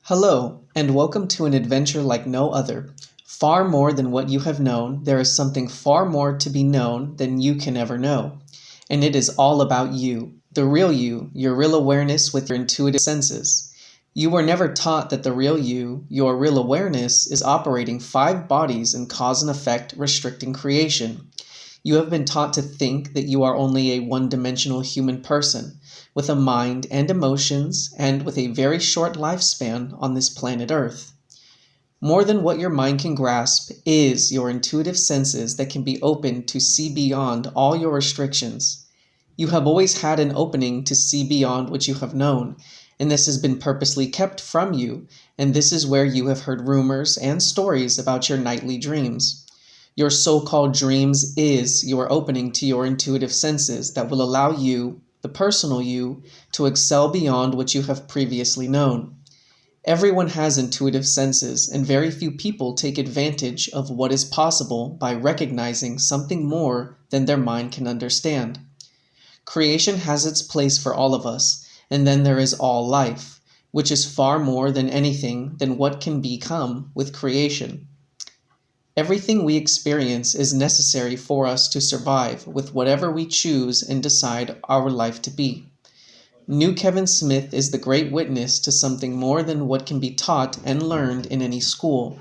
Hello, and welcome to an adventure like no other. Far more than what you have known, there is something far more to be known than you can ever know. And it is all about you, the real you, your real awareness with your intuitive senses. You were never taught that the real you, your real awareness, is operating 5 bodies in cause and effect, restricting creation. You have been taught to think that you are only a one-dimensional human person, with a mind and emotions, and with a very short lifespan on this planet Earth. More than what your mind can grasp is your intuitive senses that can be opened to see beyond all your restrictions. You have always had an opening to see beyond what you have known, and this has been purposely kept from you, and this is where you have heard rumors and stories about your nightly dreams. Your so-called dreams is your opening to your intuitive senses that will allow you, the personal you, to excel beyond what you have previously known. Everyone has intuitive senses, and very few people take advantage of what is possible by recognizing something more than their mind can understand. Creation has its place for all of us, and then there is all life, which is far more than anything than what can become with creation. Everything we experience is necessary for us to survive with whatever we choose and decide our life to be. New Kevin Smith is the great witness to something more than what can be taught and learned in any school.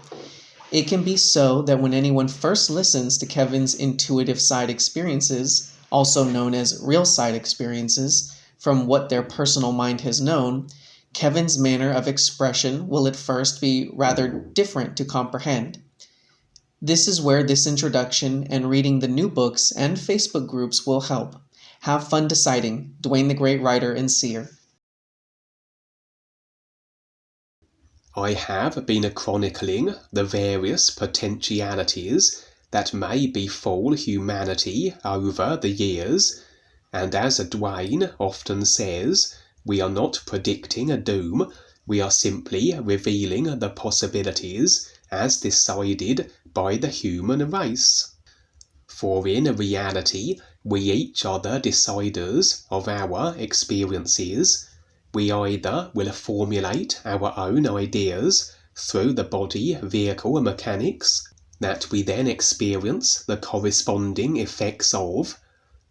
It can be so that when anyone first listens to Kevin's intuitive side experiences, also known as real side experiences, from what their personal mind has known, Kevin's manner of expression will at first be rather different to comprehend. This is where this introduction and reading the new books and Facebook groups will help. Have fun deciding. Duane the Great Writer and Seer. I have been chronicling the various potentialities that may befall humanity over the years, and as Duane often says, we are not predicting a doom, we are simply revealing the possibilities as decided by the human race. For in reality, we each are the deciders of our experiences. We either will formulate our own ideas through the body-vehicle mechanics that we then experience the corresponding effects of,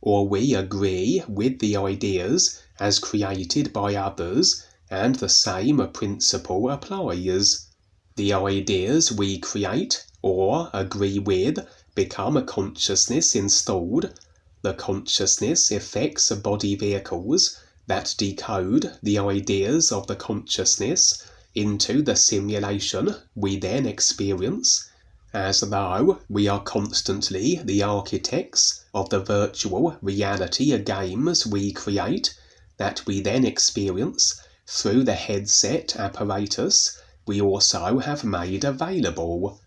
or we agree with the ideas as created by others, and the same principle applies. The ideas we create or agree with become a consciousness installed. The consciousness affects body vehicles that decode the ideas of the consciousness into the simulation we then experience, as though we are constantly the architects of the virtual reality games we create that we then experience through the headset apparatus we also have made available.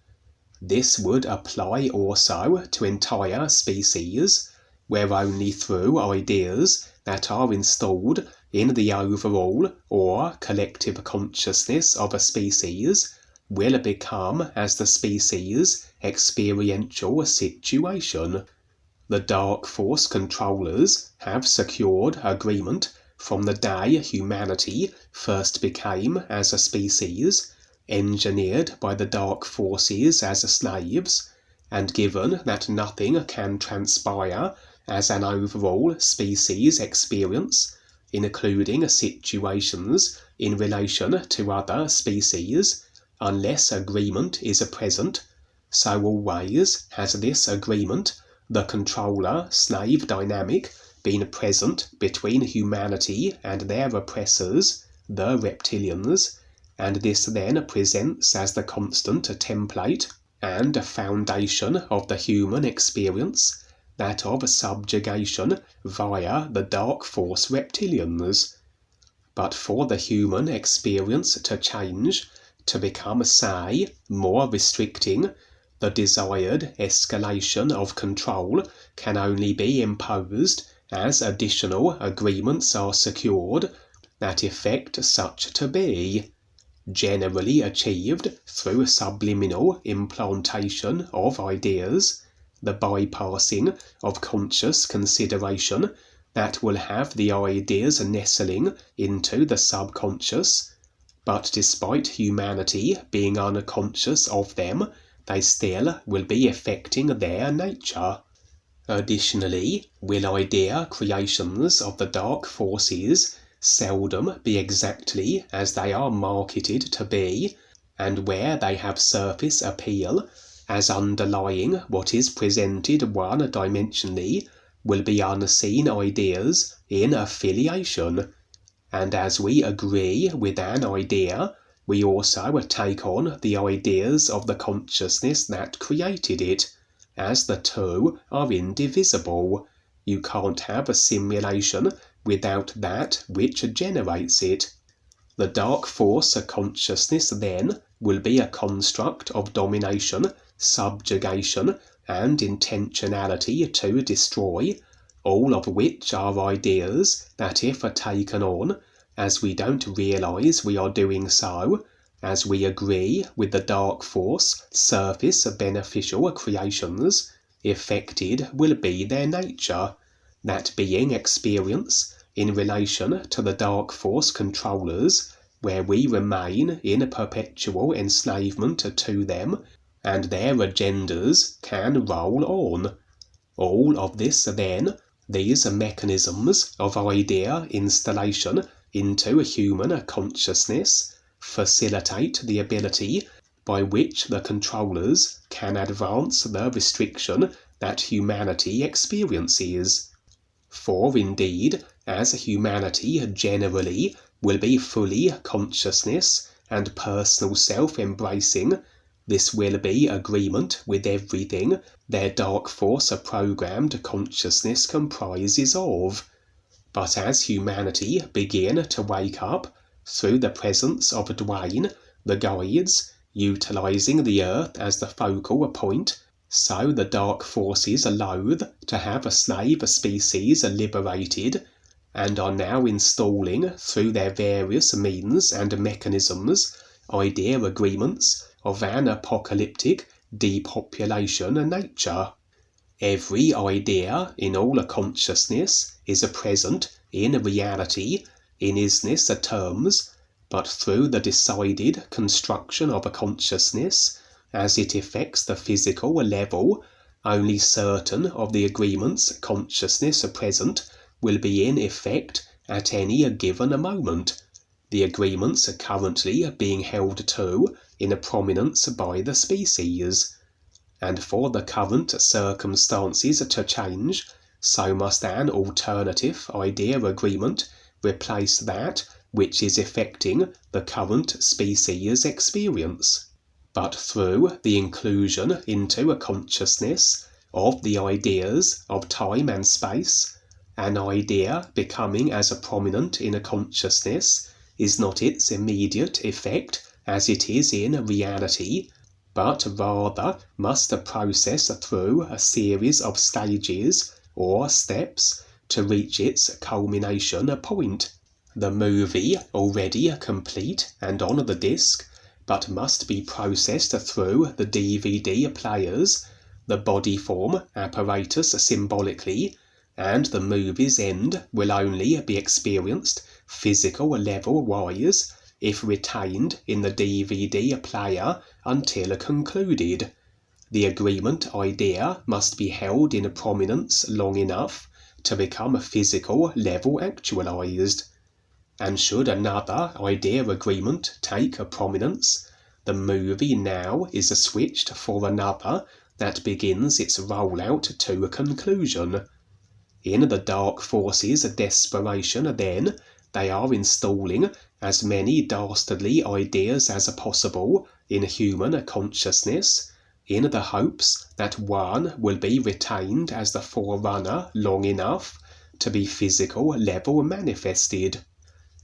This would apply also to entire species, where only through ideas that are installed in the overall or collective consciousness of a species will become as the species' experiential situation. The dark force controllers have secured agreement from the day humanity first became as a species, engineered by the dark forces as slaves, and given that nothing can transpire as an overall species experience, including situations in relation to other species, unless agreement is present, so always has this agreement, the controller-slave dynamic, been present between humanity and their oppressors, the reptilians, and this then presents as the constant template and foundation of the human experience, that of subjugation via the dark force reptilians. But for the human experience to change, to become, say, more restricting, the desired escalation of control can only be imposed as additional agreements are secured that effect such to be, generally achieved through subliminal implantation of ideas, the bypassing of conscious consideration that will have the ideas nestling into the subconscious, but despite humanity being unconscious of them, they still will be affecting their nature. Additionally, will idea creations of the dark forces seldom be exactly as they are marketed to be, and where they have surface appeal as underlying what is presented one-dimensionally will be unseen ideas in affiliation. And as we agree with an idea, we also take on the ideas of the consciousness that created it, as the two are indivisible. You can't have a simulation without that which generates it. The dark force consciousness then will be a construct of domination, subjugation, and intentionality to destroy, all of which are ideas that if taken on, as we don't realize we are doing so, as we agree with the dark force surface beneficial creations, effected will be their nature, that being experience in relation to the dark force controllers, where we remain in perpetual enslavement to them, and their agendas can roll on. All of this then, these mechanisms of idea installation into human consciousness, facilitate the ability by which the controllers can advance the restriction that humanity experiences. For indeed, as humanity generally will be fully consciousness and personal self-embracing, this will be agreement with everything their dark force programmed consciousness comprises of. But as humanity begin to wake up through the presence of Duane the Guides, utilizing the earth as the focal point, so the dark forces loathe to have a slave species liberated, and are now installing through their various means and mechanisms idea agreements of an apocalyptic depopulation nature. Every idea in all consciousness is a present in reality in isness terms, but through the decided construction of a consciousness, as it affects the physical level, only certain of the agreements consciousness present will be in effect at any given moment, the agreements currently being held to in prominence by the species. And for the current circumstances to change, so must an alternative idea agreement replace that which is affecting the current species experience. But through the inclusion into a consciousness of the ideas of time and space, an idea becoming as prominent in a consciousness is not its immediate effect as it is in reality, but rather must process through a series of stages or steps to reach its culmination point. The movie already complete and on the disc, but must be processed through the DVD players, the body form apparatus symbolically, and the movie's end will only be experienced physical level-wise if retained in the DVD player until concluded. The agreement idea must be held in prominence long enough to become physical level actualized. And should another idea agreement take prominence, the movie now is switched for another that begins its rollout to a conclusion. In the dark forces' desperation then, they are installing as many dastardly ideas as possible in human consciousness, in the hopes that one will be retained as the forerunner long enough to be physical level manifested.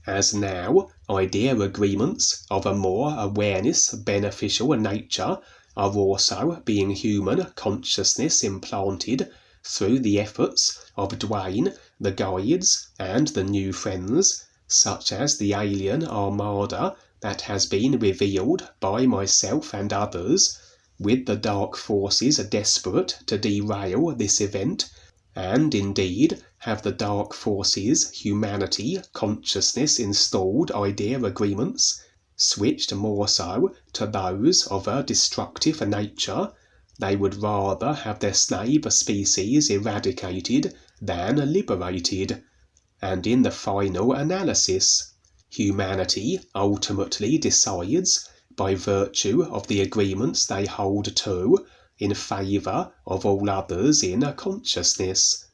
As now, idea agreements of a more awareness beneficial nature are also being human consciousness implanted through the efforts of Duane the Guides and the new friends, such as the alien armada that has been revealed by myself and others, with the dark forces desperate to derail this event, and indeed have the dark forces humanity consciousness installed idea agreements, switched more so to those of a destructive nature, they would rather have their slave species eradicated than liberated, and in the final analysis, humanity ultimately decides, by virtue of the agreements they hold to, in favour of all others in consciousness.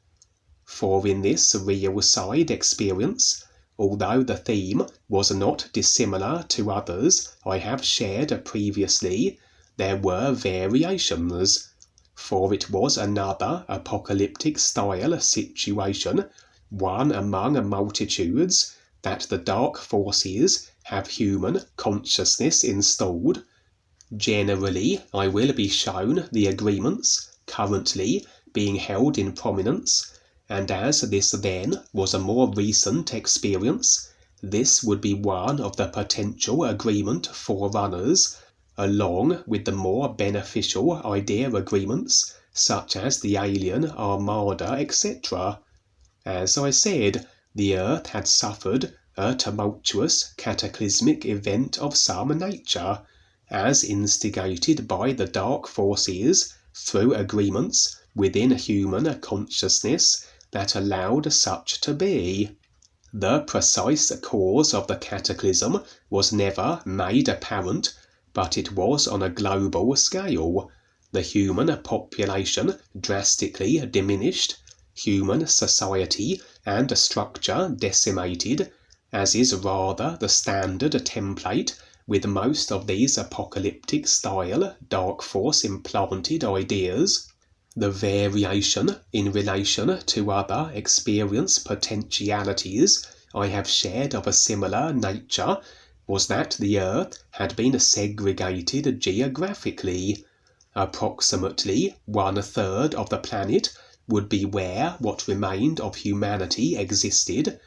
For in this real side experience, although the theme was not dissimilar to others I have shared previously, there were variations, for it was another apocalyptic style situation, one among multitudes, that the dark forces have human consciousness installed. Generally, I will be shown the agreements currently being held in prominence, and as this then was a more recent experience, this would be one of the potential agreement forerunners, along with the more beneficial idea agreements, such as the alien armada, etc. As I said, the Earth had suffered a tumultuous cataclysmic event of some nature, as instigated by the dark forces through agreements within human consciousness that allowed such to be. The precise cause of the cataclysm was never made apparent, but it was on a global scale. The human population drastically diminished, human society and structure decimated, as is rather the standard template with most of these apocalyptic style dark force implanted ideas. The variation in relation to other experience potentialities I have shared of a similar nature was that the Earth had been segregated geographically. Approximately 1/3 of the planet would be where what remained of humanity existed,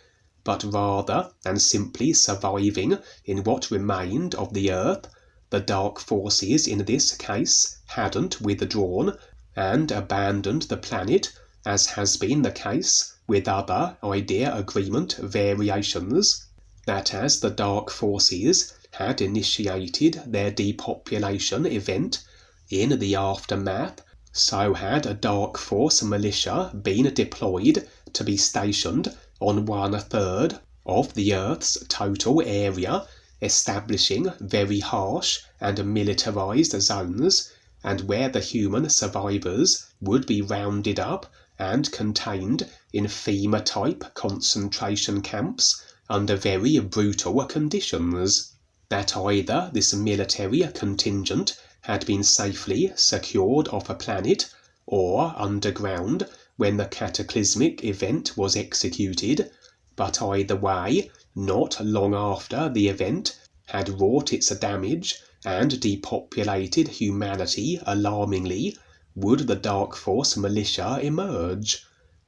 but rather than simply surviving in what remained of the Earth, the dark forces in this case hadn't withdrawn and abandoned the planet, as has been the case with other idea agreement variations, that as the dark forces had initiated their depopulation event in the aftermath, so had a dark force militia been deployed to be stationed on 1/3 of the Earth's total area, establishing very harsh and militarized zones, and where the human survivors would be rounded up and contained in FEMA-type concentration camps under very brutal conditions. That either this military contingent had been safely secured off a planet or underground when the cataclysmic event was executed, but either way, not long after the event had wrought its damage and depopulated humanity alarmingly, would the dark force militia emerge,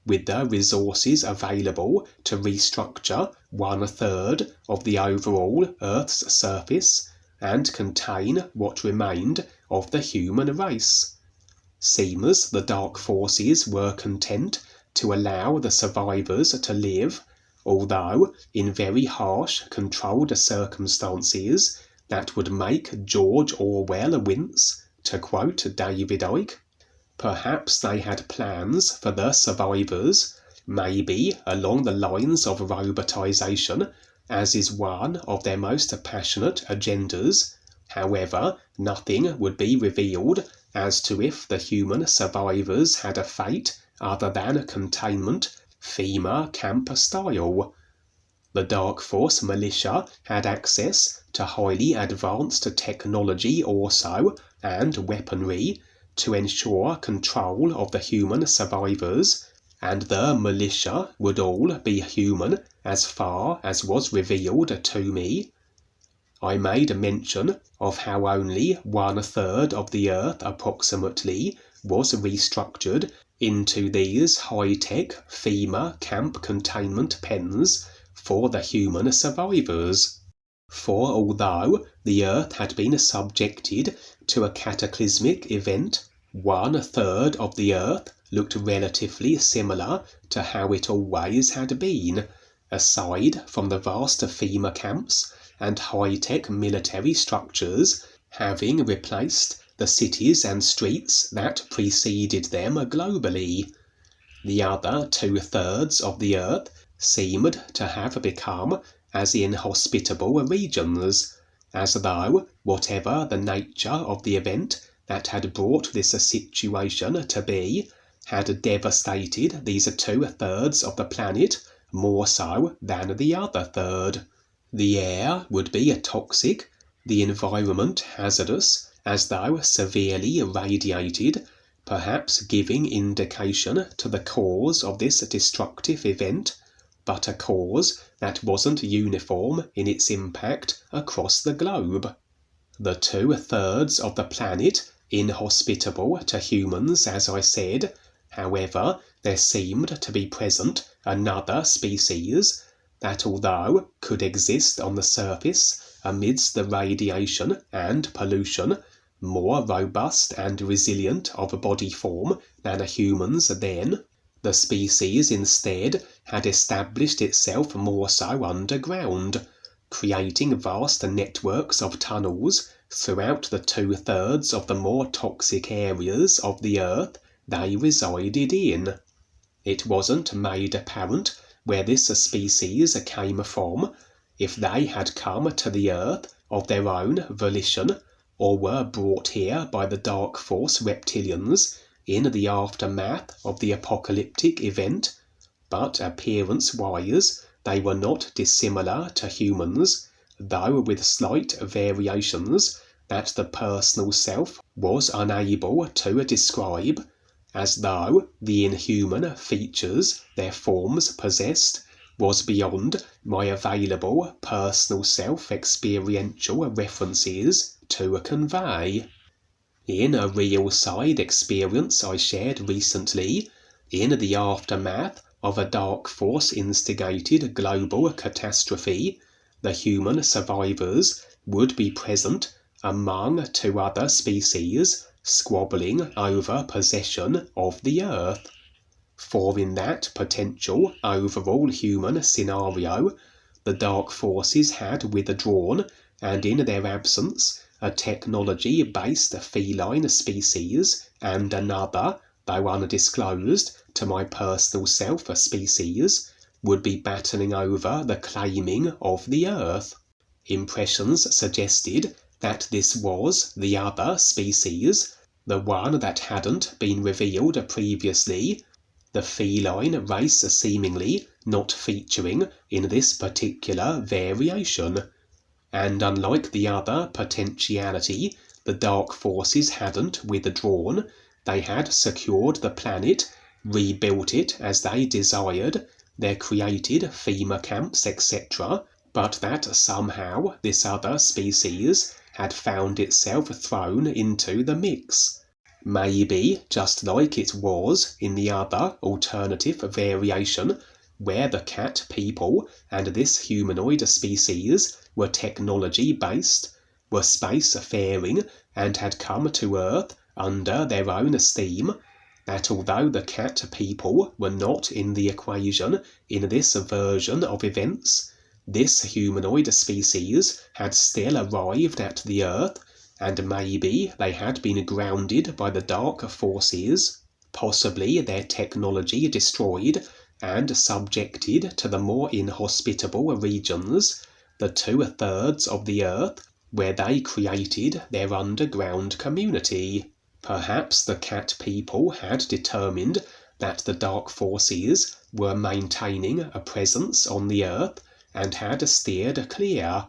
with the resources available to restructure 1/3 of the overall Earth's surface and contain what remained of the human race. Seems the dark forces were content to allow the survivors to live, although in very harsh, controlled circumstances that would make George Orwell wince, to quote David Icke. Perhaps they had plans for the survivors, maybe along the lines of robotization, as is one of their most passionate agendas. However, nothing would be revealed as to if the human survivors had a fate other than containment, FEMA camp style. The Dark Force militia had access to highly advanced technology also, and weaponry, to ensure control of the human survivors, and the militia would all be human as far as was revealed to me. I made mention of how only 1/3 of the Earth approximately was restructured into these high-tech FEMA camp containment pens for the human survivors. For although the Earth had been subjected to a cataclysmic event, 1/3 of the Earth looked relatively similar to how it always had been, aside from the vast FEMA camps and high-tech military structures, having replaced the cities and streets that preceded them globally. The other 2/3 of the earth seemed to have become as inhospitable regions, as though whatever the nature of the event that had brought this situation to be, had devastated these 2/3 of the planet more so than the other third. The air would be toxic, the environment hazardous, as though severely irradiated, perhaps giving indication to the cause of this destructive event, but a cause that wasn't uniform in its impact across the globe. The 2/3 of the planet inhospitable to humans, as I said. However, there seemed to be present another species that, although could exist on the surface amidst the radiation and pollution, more robust and resilient of a body form than humans then, the species instead had established itself more so underground, creating vast networks of tunnels throughout the 2/3 of the more toxic areas of the earth they resided in. It wasn't made apparent where this species came from, if they had come to the earth of their own volition, or were brought here by the Dark Force reptilians in the aftermath of the apocalyptic event, but appearance-wise they were not dissimilar to humans, though with slight variations that the personal self was unable to describe, as though the inhuman features their forms possessed was beyond my available personal self-experiential references to convey. In a real side experience I shared recently, in the aftermath of a Dark Force-instigated global catastrophe, the human survivors would be present among 2 other species squabbling over possession of the earth. For in that potential overall human scenario, the Dark Forces had withdrawn, and in their absence, a technology-based feline species and another, though undisclosed to my personal self species, would be battling over the claiming of the earth. Impressions suggested that this was the other species, the one that hadn't been revealed previously, the feline race seemingly not featuring in this particular variation. And unlike the other potentiality, the Dark Forces hadn't withdrawn, they had secured the planet, rebuilt it as they desired, their created FEMA camps, etc., but that somehow this other species had found itself thrown into the mix. Maybe just like it was in the other alternative variation, where the cat people and this humanoid species were technology-based, were space-faring, and had come to Earth under their own steam, that although the cat people were not in the equation in this version of events, this humanoid species had still arrived at the Earth, and maybe they had been grounded by the Dark Forces, possibly their technology destroyed and subjected to the more inhospitable regions, the 2/3 of the Earth where they created their underground community. Perhaps the cat people had determined that the Dark Forces were maintaining a presence on the Earth and had steered clear,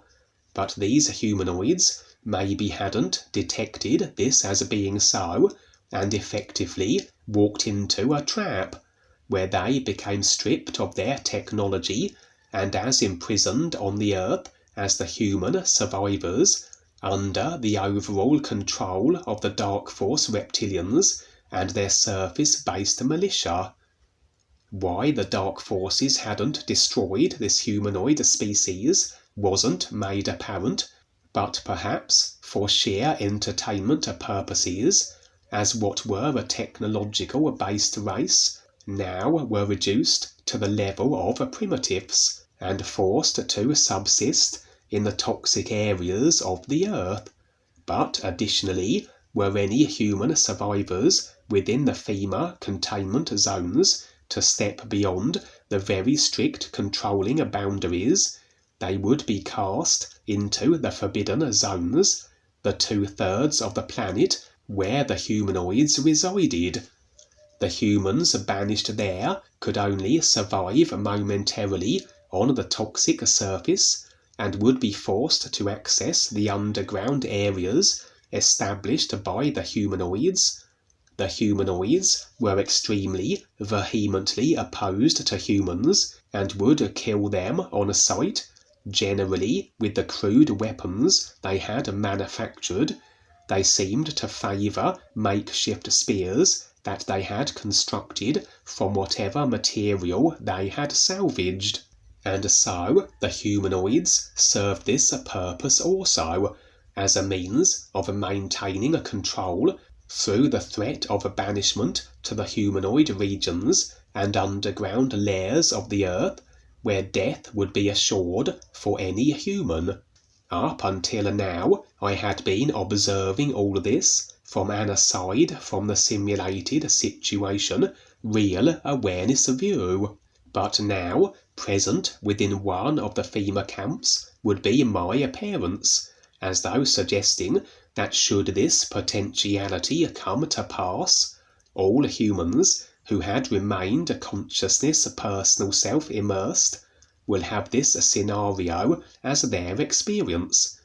but these humanoids maybe hadn't detected this as being so, and effectively walked into a trap, where they became stripped of their technology and as imprisoned on the Earth as the human survivors, under the overall control of the Dark Force reptilians and their surface-based militia. Why the Dark Forces hadn't destroyed this humanoid species wasn't made apparent, but perhaps for sheer entertainment purposes, as what were a technological-based race now were reduced to the level of primitives, and forced to subsist in the toxic areas of the Earth. But additionally, were any human survivors within the FEMA containment zones to step beyond the very strict controlling boundaries, they would be cast into the forbidden zones, the 2/3 of the planet where the humanoids resided. The humans banished there could only survive momentarily on the toxic surface, and would be forced to access the underground areas established by the humanoids. The humanoids were extremely vehemently opposed to humans and would kill them on sight, generally with the crude weapons they had manufactured. They seemed to favour makeshift spears that they had constructed from whatever material they had salvaged. And so the humanoids served this purpose also, as a means of maintaining control through the threat of banishment to the humanoid regions and underground layers of the Earth, where death would be assured for any human. Up until now, I had been observing all this from an aside from the simulated situation, real awareness view. But now, present within one of the FEMA camps would be my appearance, as though suggesting that should this potentiality come to pass, all humans who had remained consciousness personal self immersed will have this scenario as their experience.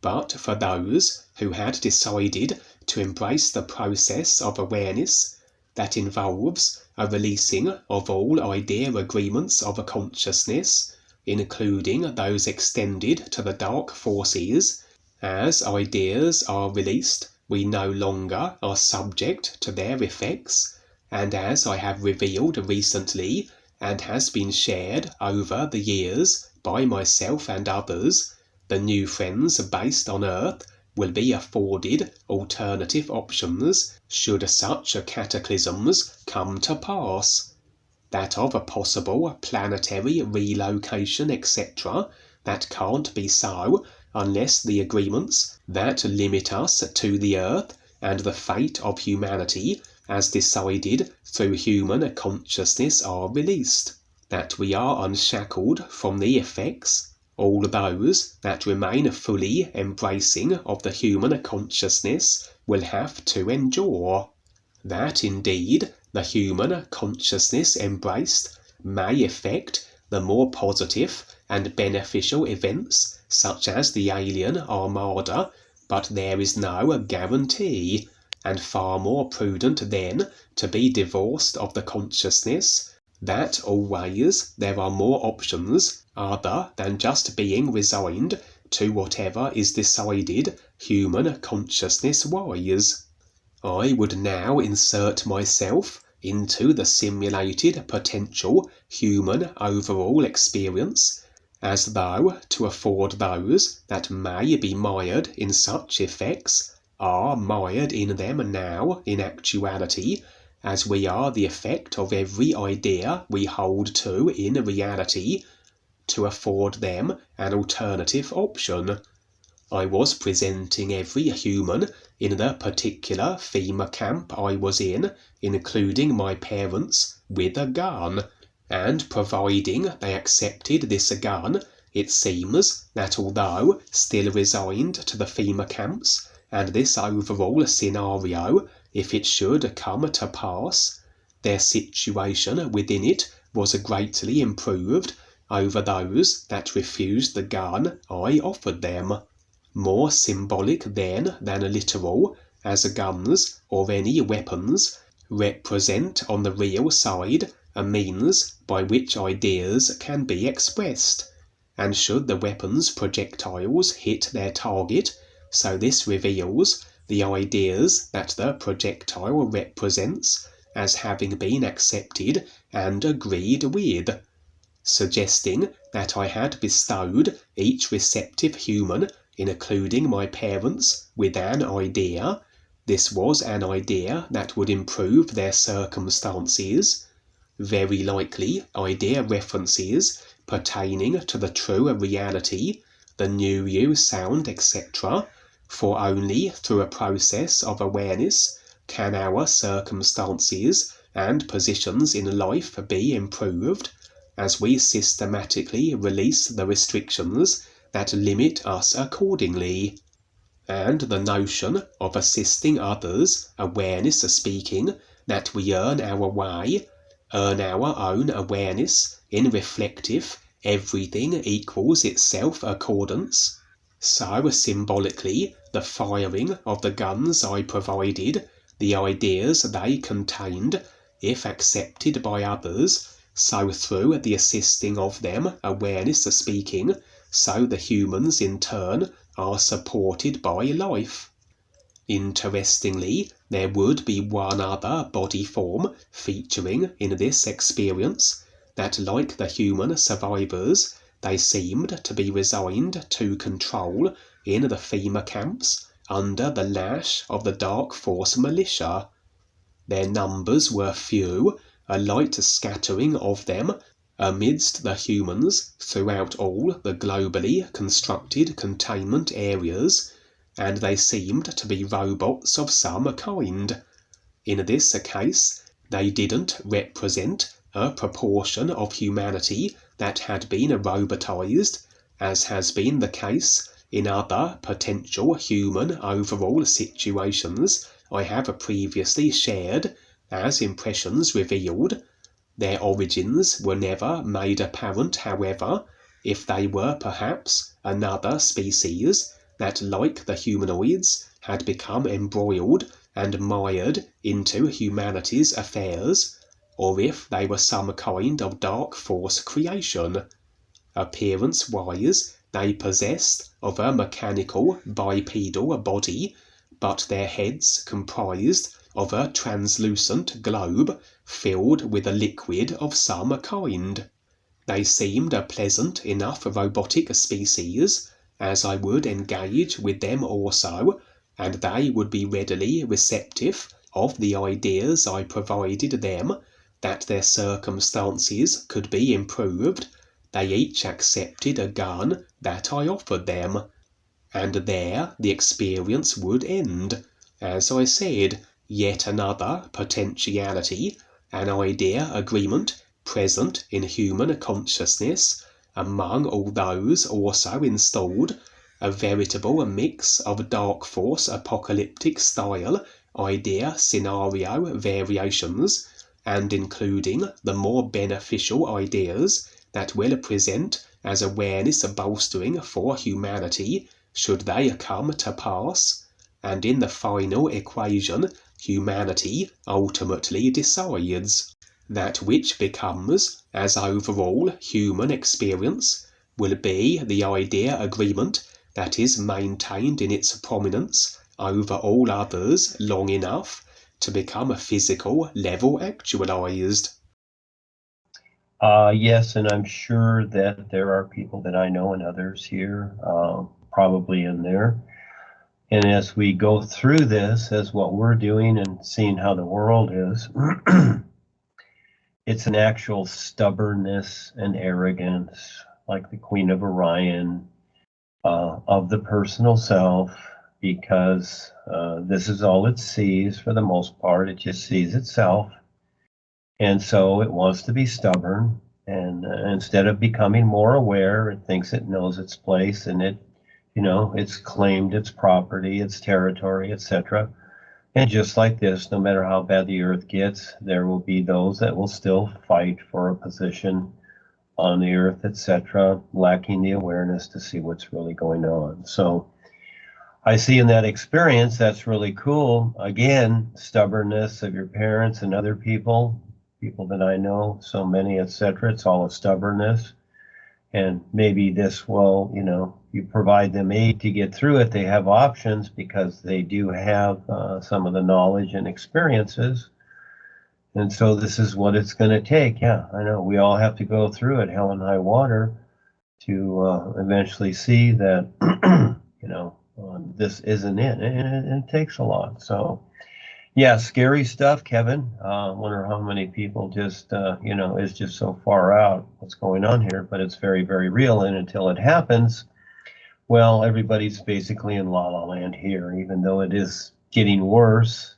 But for those who had decided to embrace the process of awareness that involves a releasing of all idea agreements of consciousness, including those extended to the dark forces, as ideas are released, we no longer are subject to their effects, and as I have revealed recently, and has been shared over the years by myself and others, the new friends based on Earth will be afforded alternative options should such cataclysms come to pass. That of a possible planetary relocation, etc., that can't be so unless the agreements that limit us to the Earth and the fate of humanity as decided through human consciousness are released, that we are unshackled from the effects, all those that remain fully embracing of the human consciousness will have to endure. That indeed the human consciousness embraced may effect the more positive and beneficial events such as the alien armada, but there is no guarantee, and far more prudent then to be divorced of the consciousness that always there are more options other than just being resigned to whatever is decided human consciousness-wise. I would now insert myself into the simulated potential human overall experience, as though to afford those that may be mired in such effects are mired in them now in actuality, as we are the effect of every idea we hold to in reality, to afford them an alternative option. I was presenting every human in the particular FEMA camp I was in, including my parents, with a gun, and providing they accepted this gun, it seems that although still resigned to the FEMA camps, and this overall scenario, if it should come to pass, their situation within it was greatly improved over those that refused the gun I offered them. More symbolic then than literal, as guns or any weapons represent on the real side a means by which ideas can be expressed, and should the weapon's projectiles hit their target, so this reveals the ideas that the projectile represents as having been accepted and agreed with, suggesting that I had bestowed each receptive human, including my parents, with an idea. This was an idea that would improve their circumstances. Very likely idea references pertaining to the true reality, the new you, sound, etc., for only through a process of awareness can our circumstances and positions in life be improved, as we systematically release the restrictions that limit us accordingly. And the notion of assisting others, awareness speaking, that we earn our way, earn our own awareness in reflective, everything equals itself accordance. So symbolically, the firing of the guns I provided, the ideas they contained, if accepted by others, so through the assisting of them, awareness speaking, so the humans in turn are supported by life. Interestingly, there would be one other body form featuring in this experience, that like the human survivors, they seemed to be resigned to control in the FEMA camps under the lash of the dark force militia. Their numbers were few, a light scattering of them amidst the humans throughout all the globally constructed containment areas, and they seemed to be robots of some kind. In this case, they didn't represent a proportion of humanity that had been robotized, as has been the case in other potential human overall situations I have previously shared as impressions revealed. Their origins were never made apparent, however, if they were perhaps another species that, like the humanoids, had become embroiled and mired into humanity's affairs, or if they were some kind of dark force creation. Appearance-wise, they possessed of a mechanical bipedal body, but their heads comprised of a translucent globe filled with a liquid of some kind. They seemed a pleasant enough robotic species, as I would engage with them also, and they would be readily receptive of the ideas I provided them, that their circumstances could be improved. They each accepted a gun that I offered them, and there the experience would end. As I said, yet another potentiality, an idea agreement present in human consciousness, among all those also installed, a veritable mix of dark force apocalyptic style idea scenario variations, and including the more beneficial ideas that will present as awareness bolstering for humanity should they come to pass. And in the final equation, humanity ultimately decides. That which becomes, as overall human experience, will be the idea agreement that is maintained in its prominence over all others long enough to become a physical level actualized. Yes, and I'm sure that there are people that I know and others here, probably in there. And as we go through this, as what we're doing and seeing how the world is, it's an actual stubbornness and arrogance, like the Queen of Orion, of the personal self, because this is all it sees for the most part. It just sees itself. And so it wants to be stubborn. And instead of becoming more aware, it thinks it knows its place, and it's claimed its property, its territory, etc. And just like this, no matter how bad the earth gets, there will be those that will still fight for a position on the earth, etc., lacking the awareness to see what's really going on. So I see in that experience, that's really cool. Again, stubbornness of your parents and other people that I know, so many, etc. It's all a stubbornness. And maybe this will, you provide them aid to get through it. They have options because they do have some of the knowledge and experiences. And so this is what it's going to take. Yeah, I know. We all have to go through it, hell and high water, to eventually see that, this isn't it. And it takes a lot. So, yeah, scary stuff, Kevin. Wonder how many people just, is just so far out what's going on here, but it's very, very real. And until it happens, well, everybody's basically in la la land here, even though it is getting worse.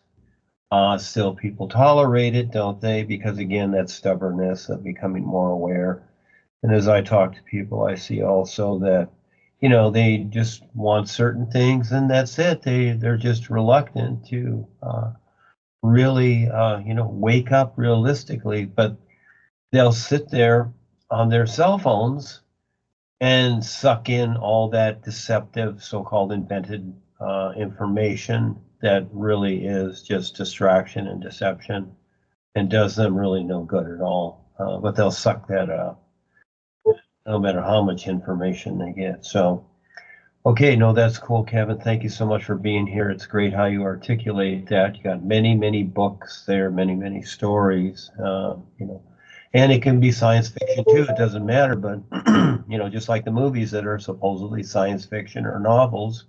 Still, people tolerate it, don't they? Because again, that stubbornness of becoming more aware. And as I talk to people, I see also that, they just want certain things, and that's it. They're just reluctant to really, wake up realistically. But they'll sit there on their cell phones and suck in all that deceptive, so-called invented information that really is just distraction and deception and does them really no good at all. But they'll suck that up no matter how much information they get. So, okay, no, that's cool, Kevin. Thank you so much for being here. It's great how you articulate that. You got many, many books there, many, many stories, and it can be science fiction too. It doesn't matter, but just like the movies that are supposedly science fiction or novels,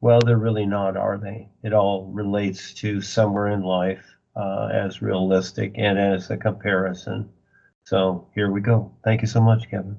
well, they're really not, are they? It all relates to somewhere in life as realistic and as a comparison. So here we go. Thank you so much, Kevin.